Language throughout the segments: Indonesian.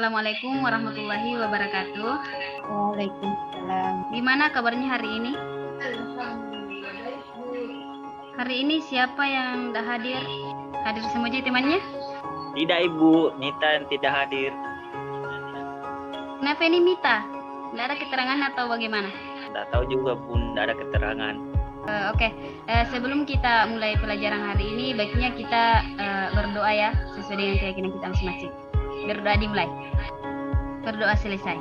Assalamualaikum warahmatullahi wabarakatuh. Waalaikumsalam. Gimana kabarnya hari ini? Hari ini siapa yang dah hadir? Hadir semua aja temannya? Tidak Ibu, Nita yang tidak hadir. Kenapa ini Mita? Tidak ada keterangan atau bagaimana? Tidak tahu juga Bun, tidak ada keterangan. Oke. Sebelum kita mulai pelajaran hari ini, baiknya kita berdoa ya, sesuai dengan keyakinan kita masing-masing. Berdoa dimulai. Berdoa selesai.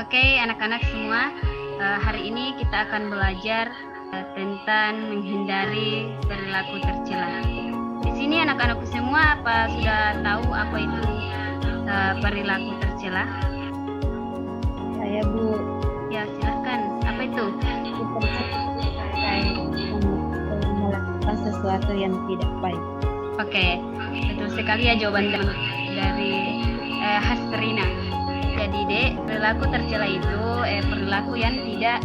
Oke, anak-anak semua, hari ini kita akan belajar tentang menghindari perilaku tercela. Di sini anak-anakku semua apa sudah tahu apa itu perilaku tercela? Saya Bu. Ya, silahkan. Apa itu? Melakukan sesuatu yang tidak baik. Oke, betul sekali ya jawaban dari Hasrina. Jadi Dek, perilaku tercela itu perilaku yang tidak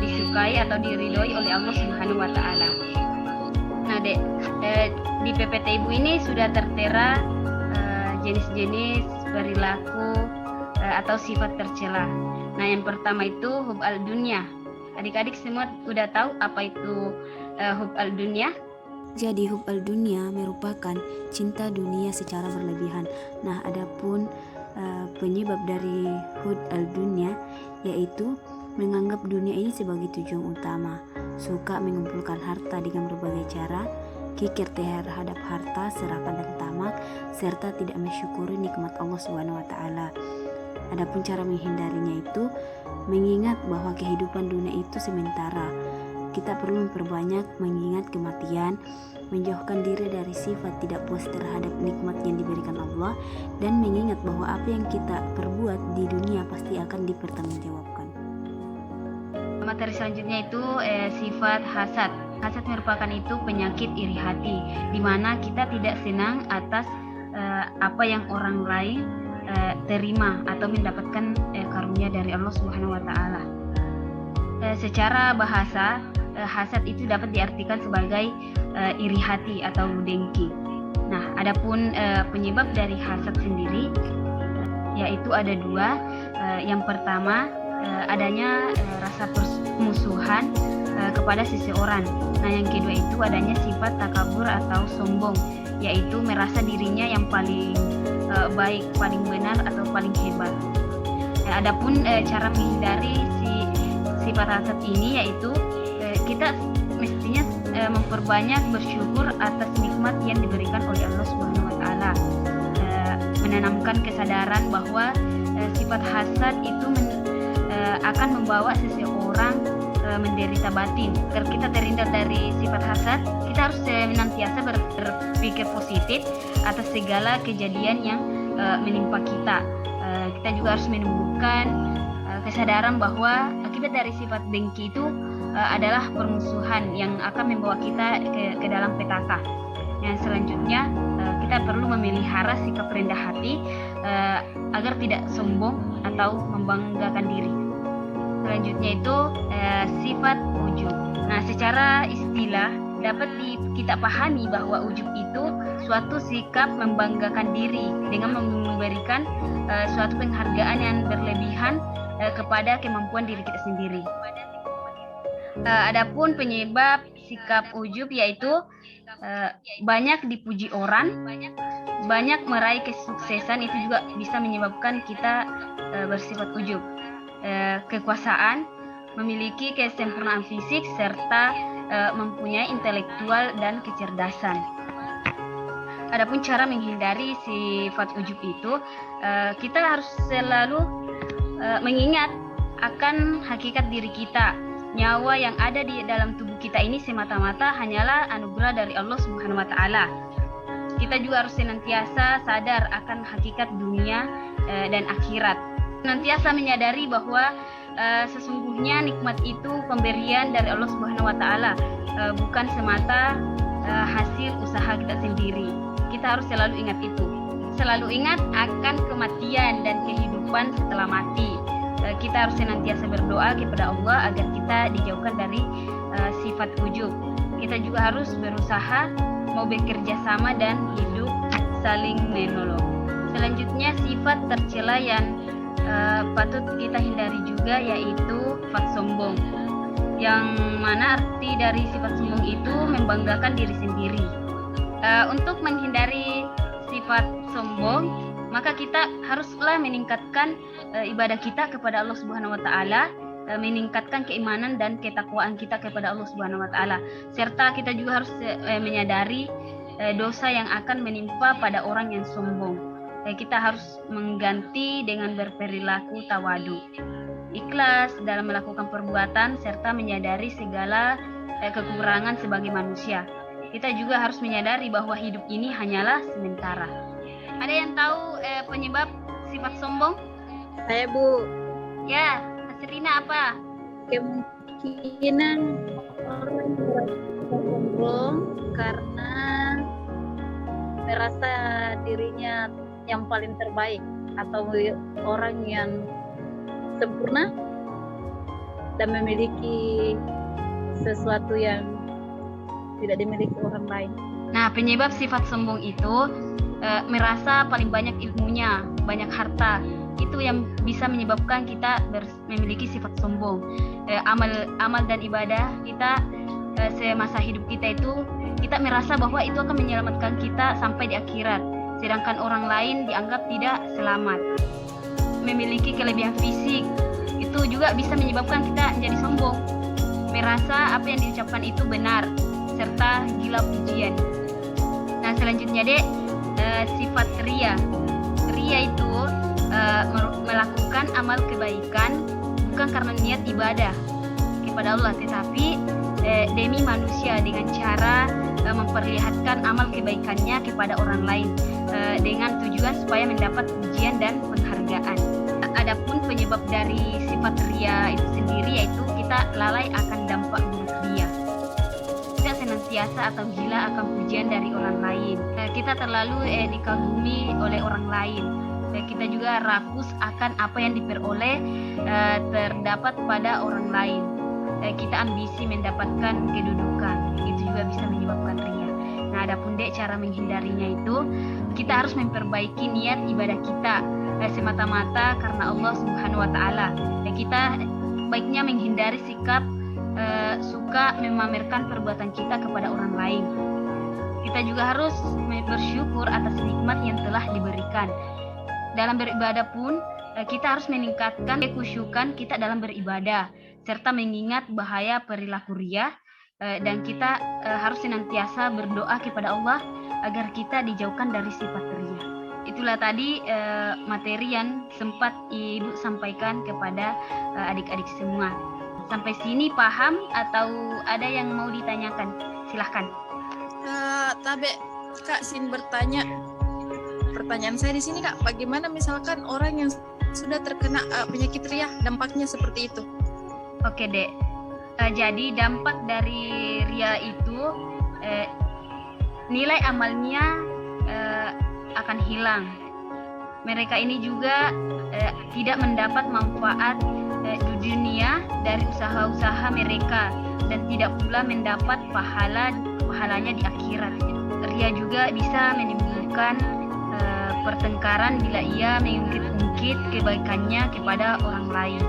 disukai atau diridhoi oleh Allah Subhanahu wa taala. Nah, Dek, di PPT Ibu ini sudah tertera jenis-jenis perilaku atau sifat tercela. Nah, yang pertama itu hub al-dunya. Adik-adik semua udah tahu apa itu hub al-dunya? Jadi hub al-dunya merupakan cinta dunia secara berlebihan. Nah, adapun penyebab dari hub al-dunya yaitu menganggap dunia ini sebagai tujuan utama, suka mengumpulkan harta dengan berbagai cara, kikir terhadap harta, serakah dan tamak, serta tidak mensyukuri nikmat Allah Subhanahu wa taala. Adapun cara menghindarinya itu mengingat bahwa kehidupan dunia itu sementara. Kita perlu memperbanyak mengingat kematian, menjauhkan diri dari sifat tidak puas terhadap nikmat yang diberikan Allah, dan mengingat bahwa apa yang kita perbuat di dunia pasti akan dipertanggungjawabkan. Materi selanjutnya itu sifat hasad. Hasad merupakan itu penyakit iri hati, di mana kita tidak senang atas apa yang orang lain terima atau mendapatkan karunia dari Allah Subhanahu wa taala. Secara bahasa, hasad itu dapat diartikan sebagai iri hati atau dengki. Nah, adapun penyebab dari hasad sendiri yaitu ada dua. Yang pertama, adanya rasa permusuhan kepada seseorang. Nah, yang kedua itu adanya sifat takabur atau sombong, yaitu merasa dirinya yang paling baik, paling benar atau paling hebat. Adapun cara menghindari sifat hasad ini yaitu kita mestinya memperbanyak bersyukur atas nikmat yang diberikan oleh Allah Subhanahu wa taala. Menanamkan kesadaran bahwa sifat hasad itu akan membawa seseorang menderita batin. Agar kita terhindar dari sifat hasad, kita harus senantiasa berpikir positif atas segala kejadian yang menimpa kita. Kita juga harus menumbuhkan kesadaran bahwa akibat dari sifat dengki itu adalah permusuhan yang akan membawa kita ke dalam petaka. Yang selanjutnya, kita perlu memelihara sikap rendah hati agar tidak sombong atau membanggakan diri. Selanjutnya itu sifat ujub. Nah, secara istilah dapat kita pahami bahwa ujub itu suatu sikap membanggakan diri dengan memberikan suatu penghargaan yang berlebihan kepada kemampuan diri kita sendiri. Adapun penyebab sikap ujub yaitu banyak dipuji orang, banyak meraih kesuksesan, itu juga bisa menyebabkan kita bersifat ujub. Kekuasaan, memiliki kesempurnaan fisik, serta mempunyai intelektual dan kecerdasan. Adapun cara menghindari sifat ujub itu, kita harus selalu mengingat akan hakikat diri kita. Nyawa yang ada di dalam tubuh kita ini semata-mata hanyalah anugerah dari Allah Subhanahu wa taala. Kita juga harus senantiasa sadar akan hakikat dunia dan akhirat. Senantiasa menyadari bahwa sesungguhnya nikmat itu pemberian dari Allah Subhanahu wa taala, bukan semata hasil usaha kita sendiri. Kita harus selalu ingat itu. Selalu ingat akan kematian dan kehidupan setelah mati. Kita harus senantiasa berdoa kepada Allah agar kita dijauhkan dari sifat ujub. Kita juga harus berusaha mau bekerja sama dan hidup saling menolong. Selanjutnya sifat tercela yang patut kita hindari juga yaitu sifat sombong. Yang mana arti dari sifat sombong itu membanggakan diri sendiri. Untuk menghindari sifat sombong, maka kita haruslah meningkatkan ibadah kita kepada Allah Subhanahu wa taala, meningkatkan keimanan dan ketakwaan kita kepada Allah Subhanahu wa taala. Serta kita juga harus menyadari dosa yang akan menimpa pada orang yang sombong. Kita harus mengganti dengan berperilaku tawadu, ikhlas dalam melakukan perbuatan serta menyadari segala kekurangan sebagai manusia. Kita juga harus menyadari bahwa hidup ini hanyalah sementara. Ada yang tahu penyebab sifat sombong? Saya Bu, Ya, Serina apa? kemungkinan orang merasa sombong karena merasa dirinya yang paling terbaik atau orang yang sempurna dan memiliki sesuatu yang tidak dimiliki orang lain. Nah, penyebab sifat sombong itu merasa paling banyak ilmunya, banyak harta. Itu yang bisa menyebabkan kita memiliki sifat sombong. Amal dan ibadah kita semasa hidup kita itu, kita merasa bahwa itu akan menyelamatkan kita sampai di akhirat. Sedangkan orang lain dianggap tidak selamat. Memiliki kelebihan fisik itu juga bisa menyebabkan kita menjadi sombong. Merasa apa yang diucapkan itu benar serta gila pujian. Nah, selanjutnya Dek, sifat ria. Ria itu melakukan amal kebaikan bukan karena niat ibadah kepada Allah, tetapi demi manusia dengan cara memperlihatkan amal kebaikannya kepada orang lain dengan tujuan supaya mendapat pujian dan penghargaan. Adapun penyebab dari sifat ria itu sendiri yaitu kita lalai akan dampak buruk ria. Kita senantiasa atau gila akan pujian dari orang lain. Kita terlalu dikagumi oleh orang lain. Kita juga rakus akan apa yang diperoleh terdapat pada orang lain. Kita ambisi mendapatkan kedudukan, itu juga bisa menyebabkan ria. Nah, adapun Dek, cara menghindarinya itu kita harus memperbaiki niat ibadah kita semata-mata karena Allah Subhanahu wa taala. Kita baiknya menghindari sikap suka memamerkan perbuatan kita kepada orang lain. Kita juga harus bersyukur atas nikmat yang telah diberikan. Dalam beribadah pun kita harus meningkatkan kekhusyukan kita dalam beribadah serta mengingat bahaya perilaku ria, dan kita harus senantiasa berdoa kepada Allah agar kita dijauhkan dari sifat ria. Itulah tadi materi yang sempat Ibu sampaikan kepada adik-adik semua. Sampai sini paham atau ada yang mau ditanyakan? Silahkan. Tabe, Kak, Sin bertanya. Pertanyaan saya di sini, Kak, bagaimana misalkan orang yang sudah terkena penyakit ria, dampaknya seperti itu? Oke, Dek. Jadi dampak dari ria itu nilai amalnya akan hilang. Mereka ini juga tidak mendapat manfaat di dunia dari usaha-usaha mereka dan tidak pula mendapat pahalanya di akhirat. Ria juga bisa menimbulkan pertengkaran bila ia mengungkit-ungkit kebaikannya kepada orang lain.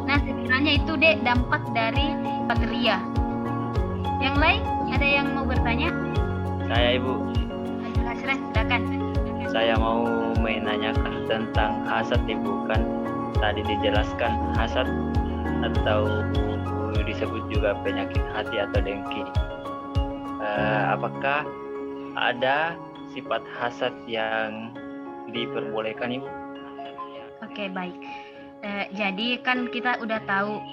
Nah, sekiranya itu Dek dampak dari sifat ria. Yang lain ada yang mau bertanya? Saya Ibu, Hasrah, silakan. saya mau menanyakan tentang hasad Ibu. Kan tadi dijelaskan hasad atau disebut juga penyakit hati atau dengki. Apakah ada sifat hasad yang diperbolehkan Ibu? Oke, baik. Jadi kan kita udah tahu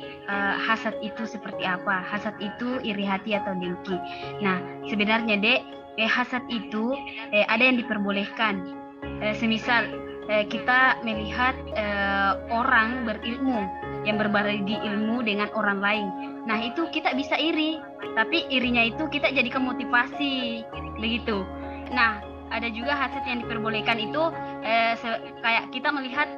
hasad itu seperti apa. Hasad itu iri hati atau dengki. Nah, sebenarnya Dek, hasad itu ada yang diperbolehkan. Semisal kita melihat orang berilmu yang berbagi ilmu dengan orang lain. Nah, itu kita bisa iri. Tapi irinya itu kita jadikan motivasi, begitu. Nah, ada juga hasad yang diperbolehkan itu kayak kita melihat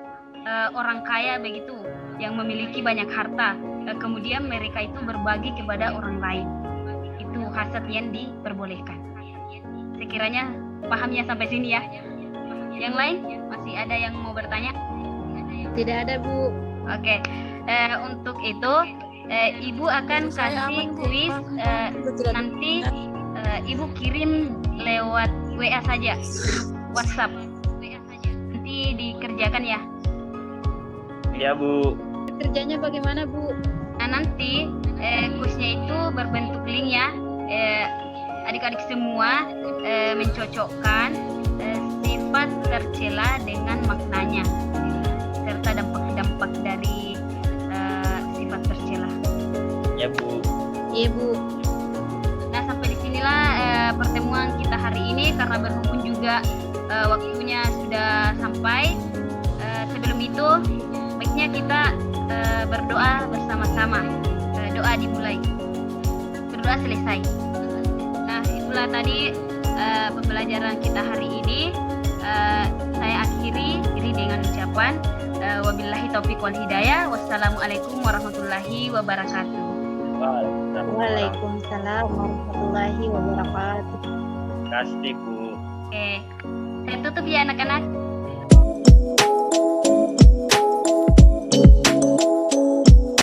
orang kaya begitu yang memiliki banyak harta, kemudian mereka itu berbagi kepada orang lain. Itu hasad yang diperbolehkan. Sekiranya pahamnya sampai sini ya. Yang lain masih ada yang mau bertanya? Tidak ada, Bu. Oke, untuk itu Ibu akan Saya kasih aman, Bu. kuis. Udah tidak Nanti Ibu kirim lewat WA saja, WhatsApp. Nanti dikerjakan ya. Ya Bu. Kerjanya bagaimana, Bu? Nah, nanti kuisnya itu berbentuk link ya. Adik-adik semua mencocokkan sifat tercela dengan maknanya serta dampak-dampak dari sifat tercela. Ya Bu. Iya, Bu. Nah, sampai di sinilah pertemuan kita hari ini karena berhubung juga waktunya sudah sampai. Sebelum itu, baiknya kita berdoa bersama-sama. Doa dimulai. Berdoa selesai. Nah, itulah tadi pembelajaran kita hari ini. Saya akhiri diri dengan ucapan wabillahi taufiq wal hidayah. Wassalamualaikum warahmatullahi wabarakatuh. Waalaikumsalam warahmatullahi wabarakatuh. Terima kasih Bu. Oke, saya tutup ya anak-anak.